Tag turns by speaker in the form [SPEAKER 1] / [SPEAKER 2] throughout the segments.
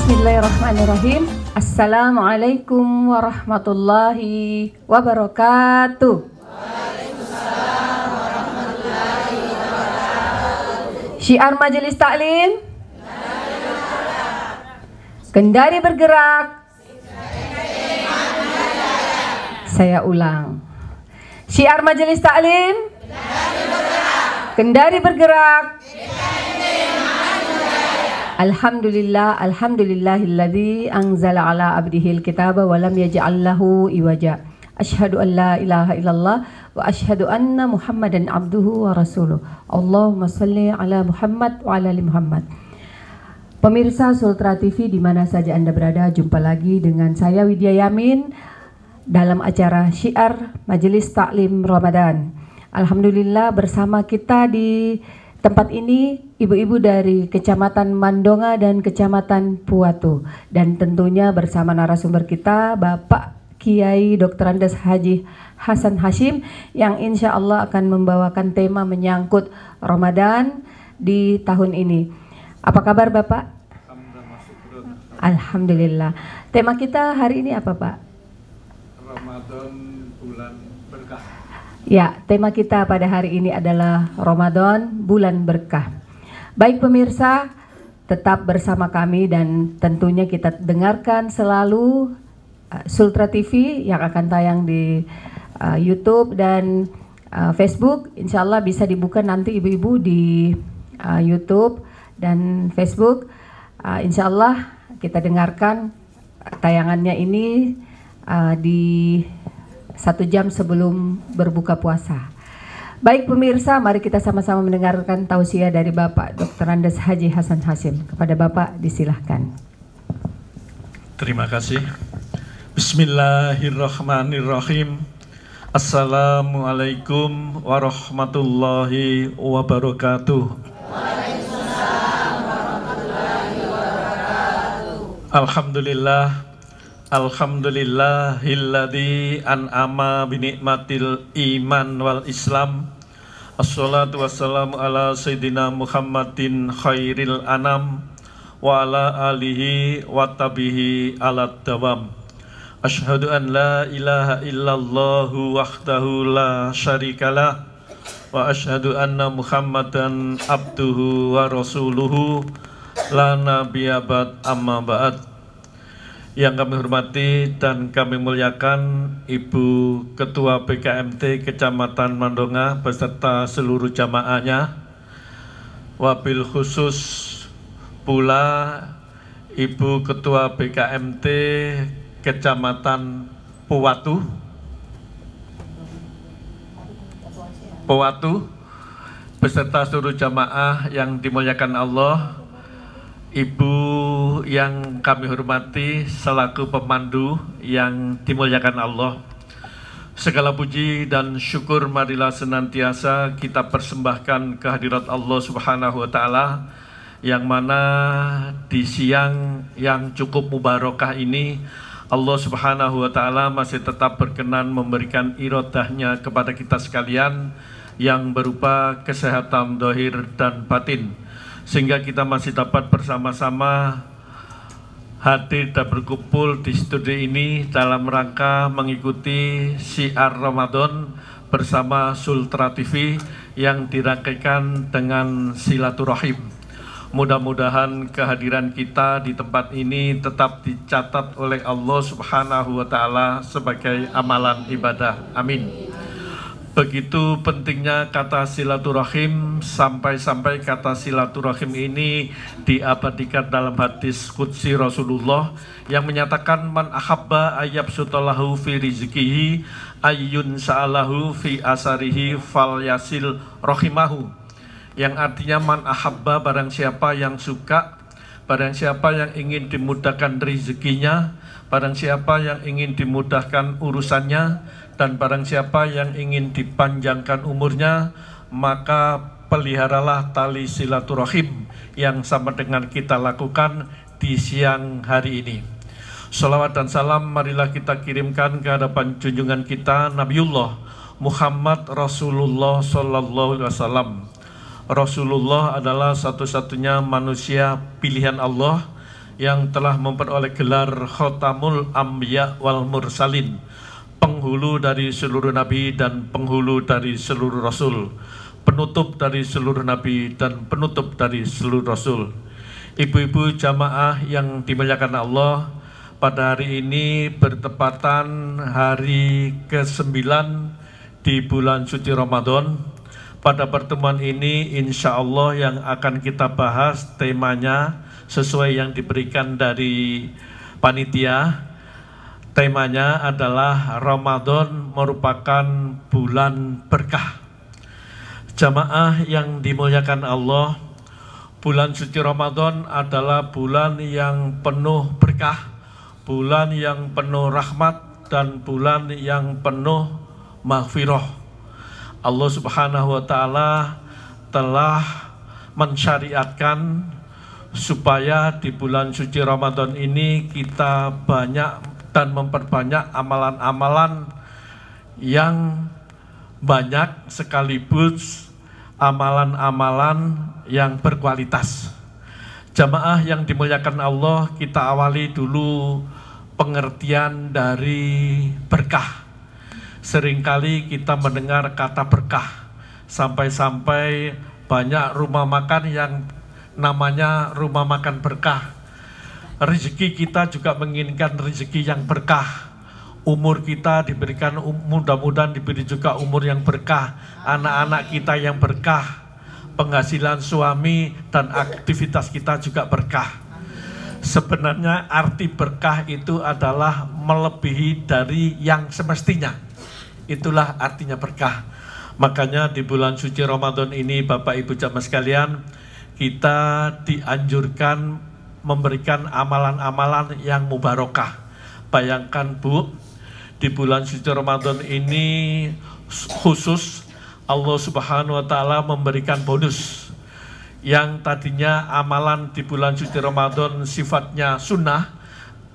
[SPEAKER 1] Bismillahirrahmanirrahim. Assalamualaikum warahmatullahi wabarakatuh. Waalaikumsalam warahmatullahi wabarakatuh. Syiar Majelis Taklim, Kendari bergerak. Saya ulang. Syiar Majelis Taklim, Kendari bergerak. Alhamdulillah, alhamdulillahilladzi anzala ala abdihil kitaba wa lam yaj'al lahu iwaja. Asyhadu an la ilaha illallah wa asyhadu anna Muhammadan abduhu wa rasuluh. Allahumma shalli ala Muhammad wa ala ali Muhammad. Pemirsa Sultra TV di mana saja Anda berada, jumpa lagi dengan saya Widya Yamin dalam acara Syiar Majelis Taklim Ramadan. Alhamdulillah bersama kita di tempat ini ibu-ibu dari Kecamatan Mandonga dan Kecamatan Puatu, dan tentunya bersama narasumber kita Bapak Kiai Dr. Andes Haji Hasan Hashim yang insya Allah akan membawakan tema menyangkut Ramadan di tahun ini. Apa kabar Bapak? Alhamdulillah. Tema kita hari ini apa Pak?
[SPEAKER 2] Ramadan bulan berkah.
[SPEAKER 1] Ya, tema kita pada hari ini adalah Ramadan bulan berkah. Baik pemirsa, tetap bersama kami dan tentunya kita dengarkan selalu Sultra TV yang akan tayang di YouTube dan Facebook. Insya Allah bisa dibuka nanti ibu-ibu di YouTube dan Facebook. Insya Allah kita dengarkan tayangannya ini di 1 jam sebelum berbuka puasa. Baik pemirsa, mari kita sama-sama mendengarkan tausiah dari Bapak Dr. Andes Haji Hasan Hashim. Kepada Bapak disilahkan.
[SPEAKER 2] Terima kasih. Bismillahirrahmanirrahim. Assalamualaikum warahmatullahi wabarakatuh.
[SPEAKER 3] Waalaikumsalam warahmatullahi wabarakatuh.
[SPEAKER 2] Alhamdulillah. Alhamdulillahilladzi an'ama binikmatil iman wal islam. Assalatu wassalamu ala sayyidina Muhammadin khairil anam wa ala alihi wa tabihi ala dawam. Asyhadu an la ilaha illallah wahdahu la syarikalah wa asyhadu anna Muhammadan abduhu wa rasuluhu la nabiyya ba'd amma ba'd. Yang kami hormati dan kami muliakan Ibu Ketua BKMT Kecamatan Mandonga beserta seluruh jamaahnya. Wabil khusus pula Ibu Ketua BKMT Kecamatan Puatu beserta seluruh jamaah yang dimuliakan Allah. Ibu yang kami hormati selaku pemandu yang dimuliakan Allah, segala puji dan syukur marilah senantiasa kita persembahkan kehadirat Allah Subhanahu wa Ta'ala, yang mana di siang yang cukup mubarakah ini Allah Subhanahu wa Ta'ala masih tetap berkenan memberikan irodahnya kepada kita sekalian yang berupa kesehatan zahir dan batin, sehingga kita masih dapat bersama-sama hadir dan berkumpul di studio ini dalam rangka mengikuti Syiar Ramadan bersama Sultra TV yang dirangkaikan dengan silaturahim. Mudah-mudahan kehadiran kita di tempat ini tetap dicatat oleh Allah Subhanahu wa Ta'ala sebagai amalan ibadah. Amin. Begitu pentingnya kata silaturahim, sampai-sampai kata silaturahim ini diabadikan dalam hadis qudsi Rasulullah yang menyatakan man ahabba ayyabsutallahu fi rizkihi ayyun sa'alahu fi asarihi fal yasil rahimahu, yang artinya man ahabba, barang siapa yang suka, barang siapa yang ingin dimudahkan rezekinya, barang siapa yang ingin dimudahkan urusannya, dan barang siapa yang ingin dipanjangkan umurnya, maka peliharalah tali silaturahim yang sama dengan kita lakukan di siang hari ini. Salawat dan salam marilah kita kirimkan ke hadapan junjungan kita Nabiullah Muhammad Rasulullah Sallallahu Alaihi Wasallam. Rasulullah adalah satu-satunya manusia pilihan Allah yang telah memperoleh gelar Khotamul Anbiya wal Mursalin, penghulu dari seluruh nabi dan penghulu dari seluruh rasul, penutup dari seluruh nabi dan penutup dari seluruh rasul. Ibu-ibu jamaah yang dimuliakan Allah, pada hari ini bertepatan hari ke-9 di bulan suci Ramadan. Pada pertemuan ini insya Allah yang akan kita bahas temanya sesuai yang diberikan dari panitia. Temanya adalah Ramadan merupakan bulan berkah. Jamaah yang dimuliakan Allah, bulan suci Ramadan adalah bulan yang penuh berkah, bulan yang penuh rahmat, dan bulan yang penuh maghfirah. Allah Subhanahu wa Ta'ala telah mensyariatkan supaya di bulan suci Ramadan ini kita banyak dan memperbanyak amalan-amalan yang banyak sekaligus amalan-amalan yang berkualitas. Jamaah yang dimuliakan Allah, kita awali dulu pengertian dari berkah. Seringkali kita mendengar kata berkah, sampai-sampai banyak rumah makan yang namanya rumah makan berkah. Rezeki kita juga menginginkan rezeki yang berkah. Umur kita diberikan, mudah-mudahan diberi juga umur yang berkah. Anak-anak kita yang berkah. Penghasilan suami dan aktivitas kita juga berkah. Sebenarnya arti berkah itu adalah melebihi dari yang semestinya. Itulah artinya berkah. Makanya di bulan suci Ramadan ini Bapak Ibu jamaah sekalian, kita dianjurkan memberikan amalan-amalan yang mubarakah. Bayangkan Bu, di bulan suci Ramadan ini khusus Allah Subhanahu wa Ta'ala memberikan bonus. Yang tadinya amalan di bulan suci Ramadan sifatnya sunnah,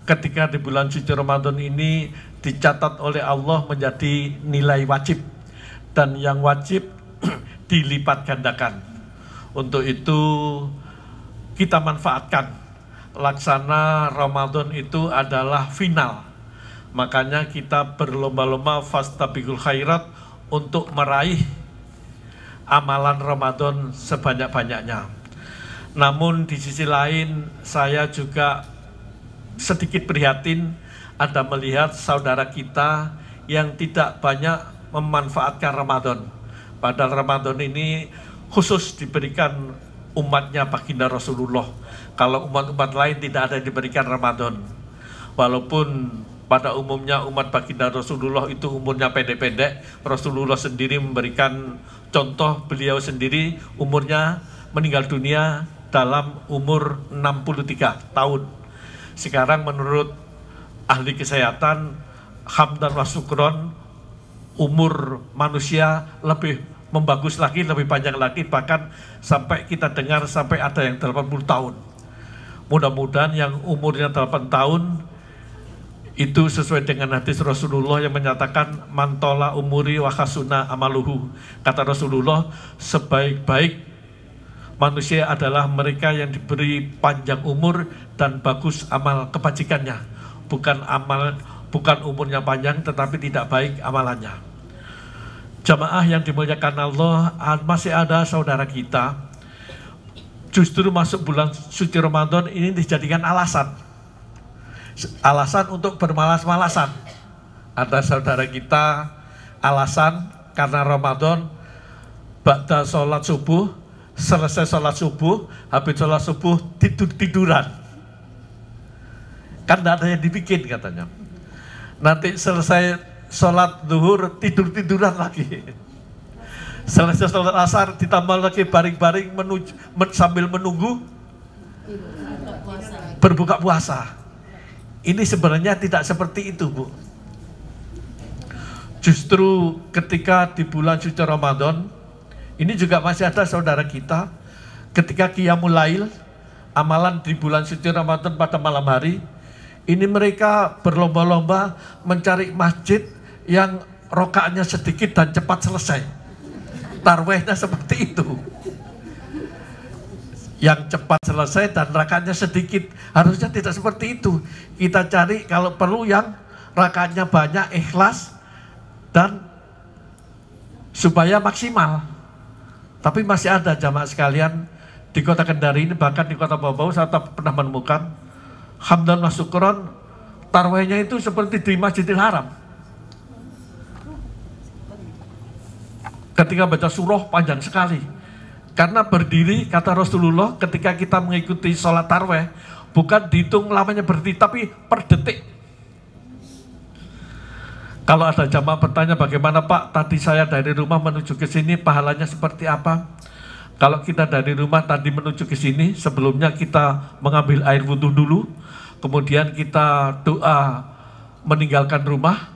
[SPEAKER 2] ketika di bulan suci Ramadan ini dicatat oleh Allah menjadi nilai wajib, dan yang wajib dilipat gandakan. Untuk itu kita manfaatkan. Laksana Ramadan itu adalah final. Makanya kita berlomba-lomba fastabiqul khairat untuk meraih amalan Ramadan sebanyak-banyaknya. Namun di sisi lain saya juga sedikit prihatin ada melihat saudara kita yang tidak banyak memanfaatkan Ramadan. Padahal Ramadan ini khusus diberikan umatnya baginda Rasulullah. Kalau umat-umat lain tidak ada yang diberikan Ramadan. Walaupun pada umumnya umat baginda Rasulullah itu umurnya pendek-pendek, Rasulullah sendiri memberikan contoh, beliau sendiri umurnya meninggal dunia dalam umur 63 tahun. Sekarang menurut ahli kesehatan, hamdan wa syukron, umur manusia lebih membagus lagi, lebih panjang lagi, bahkan sampai kita dengar sampai ada yang 80 tahun. Mudah-mudahan yang umurnya 8 tahun itu sesuai dengan hadis Rasulullah yang menyatakan mantola umuri wa khasuna amaluhu. Kata Rasulullah, sebaik-baik manusia adalah mereka yang diberi panjang umur dan bagus amal kebajikannya. Bukan umurnya panjang tetapi tidak baik amalannya. Jamaah yang dimuliakan Allah, masih ada saudara kita justru masuk bulan suci Ramadan ini dijadikan alasan untuk bermalas-malasan. Ada saudara kita alasan karena Ramadan ba'da sholat subuh, selesai sholat subuh, habis sholat subuh tiduran. Kan tidak ada yang dibikin katanya. Nanti selesai sholat zuhur tiduran lagi. Selesai sholat asar ditambah lagi baring-baring sambil menunggu berbuka puasa. Ini sebenarnya tidak seperti itu, Bu. Justru ketika di bulan suci Ramadan, ini juga masih ada saudara kita, ketika Qiyamul Lail, amalan di bulan suci Ramadan pada malam hari, ini mereka berlomba-lomba mencari masjid yang rokaatnya sedikit dan cepat selesai. Tarwehnya seperti itu. yang cepat selesai dan rakaatnya sedikit. Harusnya tidak seperti itu. Kita cari kalau perlu yang rakaatnya banyak, ikhlas, dan supaya maksimal. Tapi masih ada jamaah sekalian di kota Kendari ini, bahkan di kota Bau-Bau saya pernah menemukan hamdan wa syukron, tarawihnya itu seperti di Masjidil Haram. Ketika baca surah panjang sekali. Karena berdiri, kata Rasulullah, ketika kita mengikuti sholat tarawih, bukan dihitung lamanya berdiri, tapi per detik. Kalau ada jamaah bertanya, bagaimana Pak, tadi saya dari rumah menuju ke sini, pahalanya seperti apa? Kalau kita dari rumah tadi menuju ke sini, sebelumnya kita mengambil air wudhu dulu, kemudian kita doa meninggalkan rumah,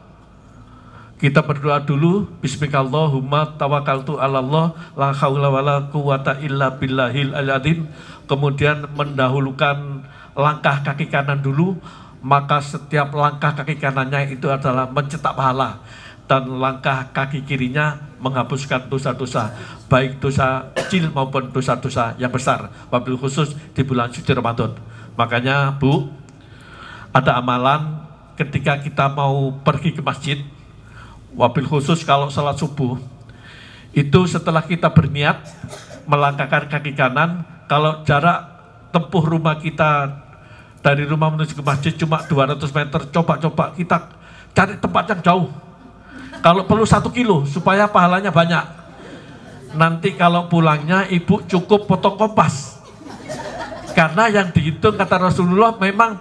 [SPEAKER 2] kita berdoa dulu, Bismillahirrahmanirrahim, tawakkaltu 'alallah, la haula wala quwata illa billahil azim. Kemudian mendahulukan langkah kaki kanan dulu, maka setiap langkah kaki kanannya itu adalah mencetak pahala, dan langkah kaki kirinya menghapuskan dosa-dosa, baik dosa kecil maupun dosa-dosa yang besar, wabil khusus di bulan suci Ramadan. Makanya Bu, ada amalan ketika kita mau pergi ke masjid, wabil khusus kalau salat subuh, itu setelah kita berniat melangkahkan kaki kanan, kalau jarak tempuh rumah kita dari rumah menuju ke masjid cuma 200 meter, coba-coba kita cari tempat yang jauh. Kalau perlu 1 kilo supaya pahalanya banyak. Nanti kalau pulangnya ibu cukup potong kompas. Karena yang dihitung kata Rasulullah memang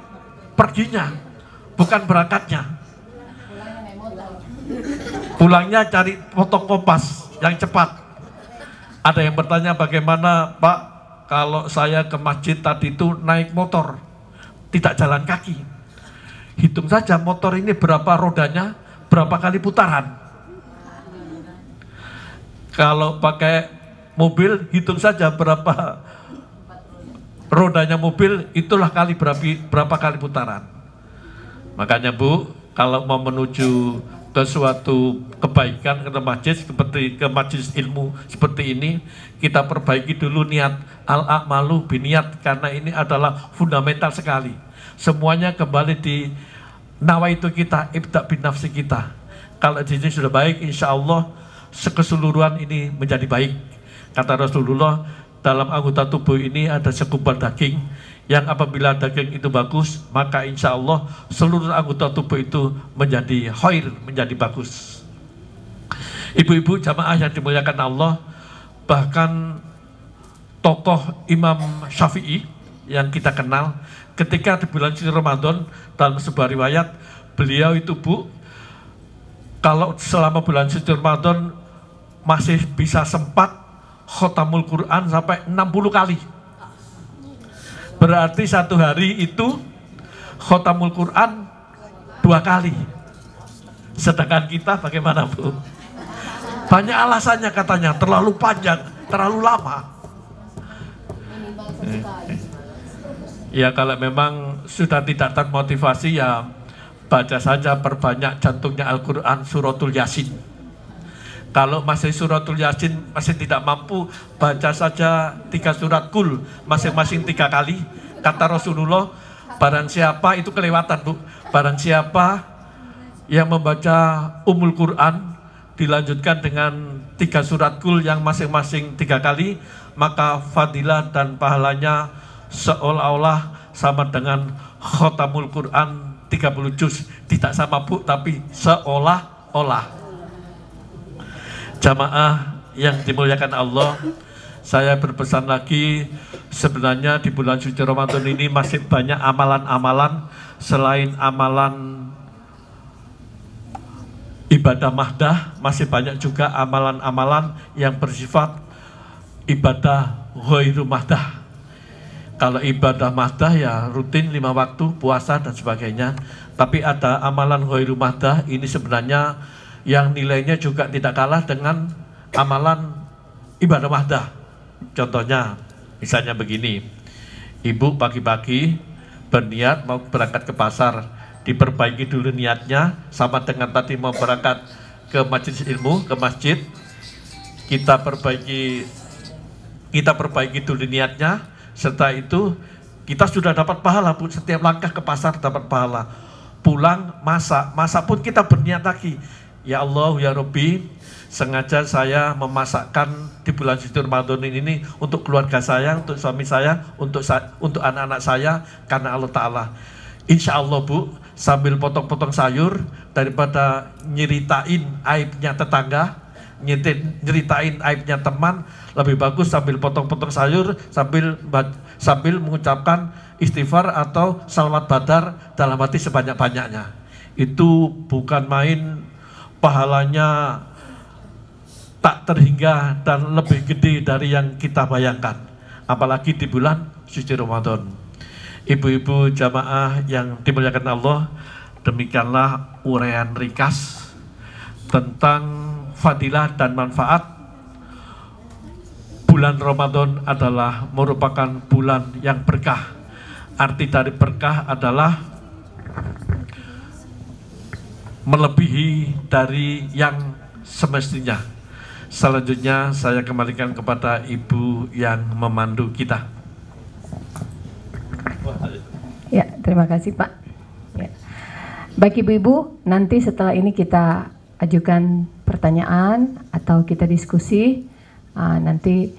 [SPEAKER 2] perginya, bukan berangkatnya. Pulangnya cari potong kompas yang cepat. Ada yang bertanya, bagaimana Pak kalau saya ke masjid tadi itu naik motor, tidak jalan kaki? Hitung saja motor ini berapa rodanya, berapa kali putaran. Kalau pakai mobil, hitung saja berapa rodanya mobil, itulah kali berapa kali putaran. Makanya Bu, kalau mau menuju ke suatu kebaikan, ke masjid seperti ke majelis ilmu seperti ini, kita perbaiki dulu niat, al-a'malu biniat, karena ini adalah fundamental sekali. Semuanya kembali di nawaitu kita, ibda bin nafsi kita. Kalau di sini sudah baik, insya Allah keseluruhan ini menjadi baik. Kata Rasulullah, dalam anggota tubuh ini ada segumpal daging, yang apabila daging itu bagus, maka insya Allah seluruh anggota tubuh itu menjadi khair, menjadi bagus. Ibu-ibu jamaah yang dimuliakan Allah, bahkan tokoh Imam Syafi'i yang kita kenal, ketika di bulan suci Ramadan, dalam sebuah riwayat, beliau itu Bu, kalau selama bulan suci Ramadan masih bisa sempat khotamul Quran sampai 60 kali. Berarti satu hari itu khotamul Quran 2 kali. Sedangkan kita bagaimana Bu? Banyak alasannya katanya, terlalu panjang, terlalu lama. Ya kalau memang sudah tidak termotivasi, ya baca saja, perbanyak jantungnya Al-Quran, suratul Yasin. Kalau masih suratul Yasin masih tidak mampu, baca saja 3 surat Kul, masing-masing 3 kali. Kata Rasulullah, barang siapa, itu kelewatan Bu, barang siapa yang membaca Ummul Quran dilanjutkan dengan 3 surat Kul yang masing-masing 3 kali, maka fadilah dan pahalanya seolah-olah sama dengan khotamul Quran 30 juz. Tidak sama Bu, tapi seolah-olah. Jamaah yang dimuliakan Allah, saya berpesan lagi, sebenarnya di bulan suci Ramadan ini masih banyak amalan-amalan selain amalan ibadah mahdah, masih banyak juga amalan-amalan yang bersifat ibadah ghairu mahdah. Kalau ibadah mahdah ya rutin 5 waktu, puasa dan sebagainya. Tapi ada amalan ghairu mahdah, ini sebenarnya yang nilainya juga tidak kalah dengan amalan ibadah mahdah. Contohnya, misalnya begini, ibu pagi-pagi berniat mau berangkat ke pasar, diperbaiki dulu niatnya, sama dengan tadi mau berangkat ke majelis ilmu, ke masjid, kita perbaiki dulu niatnya, Setelah itu kita sudah dapat pahala, Bu. Setiap langkah ke pasar dapat pahala. Pulang masak pun kita berniat lagi. Ya Allah, ya Rabbi, sengaja saya memasakkan di bulan suci Ramadan ini untuk keluarga saya, untuk suami saya, untuk anak-anak saya, karena Allah Ta'ala. Insya Allah, Bu, sambil potong-potong sayur, daripada nyeritain aibnya tetangga, nyeritain aibnya teman, lebih bagus sambil potong-potong sayur, sambil mengucapkan istighfar atau salawat badar dalam hati sebanyak-banyaknya. Itu bukan main, pahalanya tak terhingga dan lebih gede dari yang kita bayangkan, apalagi di bulan suci Ramadan. Ibu-ibu jamaah yang dimuliakan Allah, demikianlah uraian ringkas tentang fadilah dan manfaat. Bulan Ramadan adalah merupakan bulan yang berkah. Arti dari berkah adalah melebihi dari yang semestinya. Selanjutnya saya kembalikan kepada ibu yang memandu kita.
[SPEAKER 1] Ya, terima kasih Pak. Ya. Baik ibu-ibu, nanti setelah ini kita ajukan pertanyaan atau kita diskusi. Nanti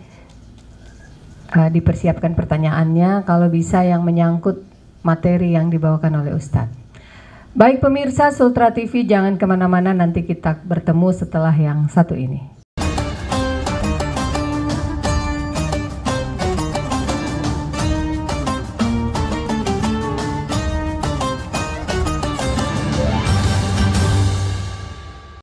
[SPEAKER 1] dipersiapkan pertanyaannya, kalau bisa yang menyangkut materi yang dibawakan oleh Ustadz. Baik pemirsa Sultra TV, jangan kemana-mana, nanti kita bertemu setelah yang satu ini.